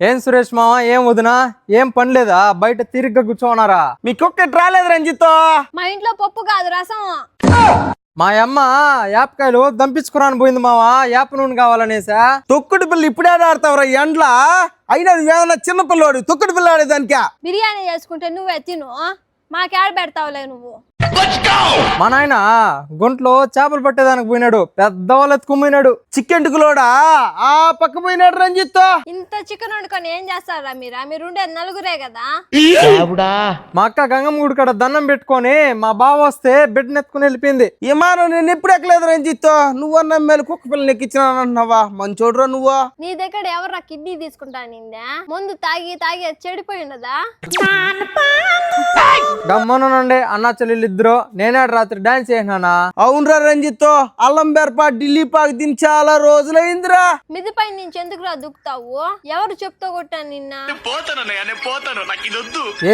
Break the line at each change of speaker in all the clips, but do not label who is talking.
ఏం సురేష్ మామ ఏం వదినా ఏం పని లేదా బయట తిరిగ్గా కూర్చోన్నారా?
మీ కుక్క రాలేదు రంజిత్.
మా ఇంట్లో పప్పు కాదు రసం.
మా అమ్మ యాపకాయలు దంపించుకురాని పోయింది మావా, యాప నూనె కావాలనేసా.
తొక్కుడు పిల్ల ఇప్పుడే ఆడతావురా ఎండ్ల? అయినా నువ్వేమన్నా చిన్న పిల్లోడు తొక్కుడు పిల్ల ఆడేదానికా?
బిర్యానీ చేసుకుంటే నువ్వే తిను, మాకేడ పెడతావులే నువ్వు.
మా నాయన గుంట్లో చేపలు పట్టేదానికి పోయినాడు, పెద్ద వాళ్ళు ఎత్తుకుపోయినాడు.
చికెన్ టుకులోడా ఆ పక్క పోయినాడు రంజిత్.
ఇంత చికెన్ వండుకొని ఏం చేస్తారా మీరు ఉండేది నలుగురే కదా.
మా అక్క గంగమ్మ గుడి కాడ దండం పెట్టుకొని మా బావ వస్తే బిడ్డను ఎత్తుకుని వెళ్ళిపోయింది.
ఏమాను నేను ఎప్పుడు ఎక్కలేదు రంజిత్. నువ్వన్న మేలు కుక్క పిల్లని ఎక్కించినానంటున్నావా? మంచోడురా నువ్వు.
నీ దగ్గర ఎవరా కిడ్నీ తీసుకుంటా నిందా? ముందు తాగి తాగి చెడిపోయి ఉండదా?
గమ్మనండి అన్నా చెల్లెలు ఇద్దరు. నేనే రాత్రి డాన్స్ చేసినానా?
అవునరా రంజిత్, అల్లం బెరపా ఢిల్లీ పాకు తిని చాలా రోజులైందిరా.
మిదిపై నుంచి ఎందుకురా దుక్కుతావు? ఎవరు చెప్తా కొట్టాను నిన్న?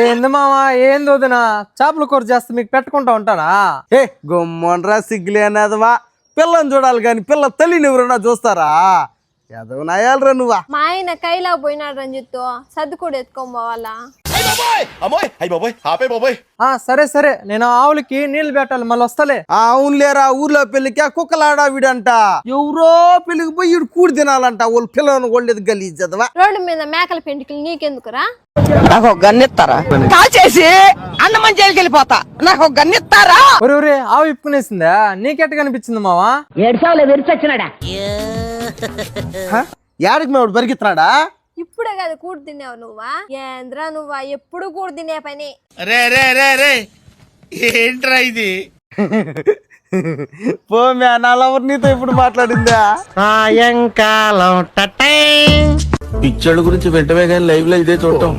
ఏంది మావా ఏంది వదినా, చేపల కూర చేస్తే మీకు పెట్టుకుంటా ఉంటానా?
ఏ గొమ్మనరా సిగ్గులేనదవా. పిల్లని చూడాలి కానీ పిల్ల తల్లిని ఎవరన్నా చూస్తారా? ఎదవ నాయాలరా నువ్వా.
మా ఆయన కైలా పోయినాడు రంజిత్, సర్దు కూడా ఎత్తుకోవాలా?
సరే సరే నేను ఆవులకి నీళ్లు పెట్టాలి, మళ్ళీ వస్తలే.
అవునులేరా, ఊర్లో పెళ్లికి కుక్కలాడా వీడంట. ఎవరో పెళ్లికి పోయి ఈడు కూడి తినాలంట. వాళ్ళు పిల్లలను కొట్టేది గలీజ్ చదవా.
రోడ్డు మీద మేకల పెంటికలు నీకెందుకురా?
నాకు ఒక గన్నిస్తారా? కాల్చేసి అన్నమని జైలుకి వెళ్ళిపోతా. నాకు ఒక గన్నిస్తారా?
ఒరే ఆవు ఇప్పుకునేసిందా? నీకెట్ట కనిపించింది మావా?
యాడికి మేము పెరిగిస్తున్నాడా?
ఇప్పుడే కదా కూడు తిన్నావు నువ్వా? ఏంద్రా నువ్వా ఎప్పుడు కూడు తినే పని.
ఏంట్రా ఇది?
పో మే నాలవరు నీతో ఇప్పుడు మాట్లాడిందా?
సాయంకాలం
పిక్చర్ల గురించి వెంటనే కానీ లైవ్ లో ఇదే చూడటం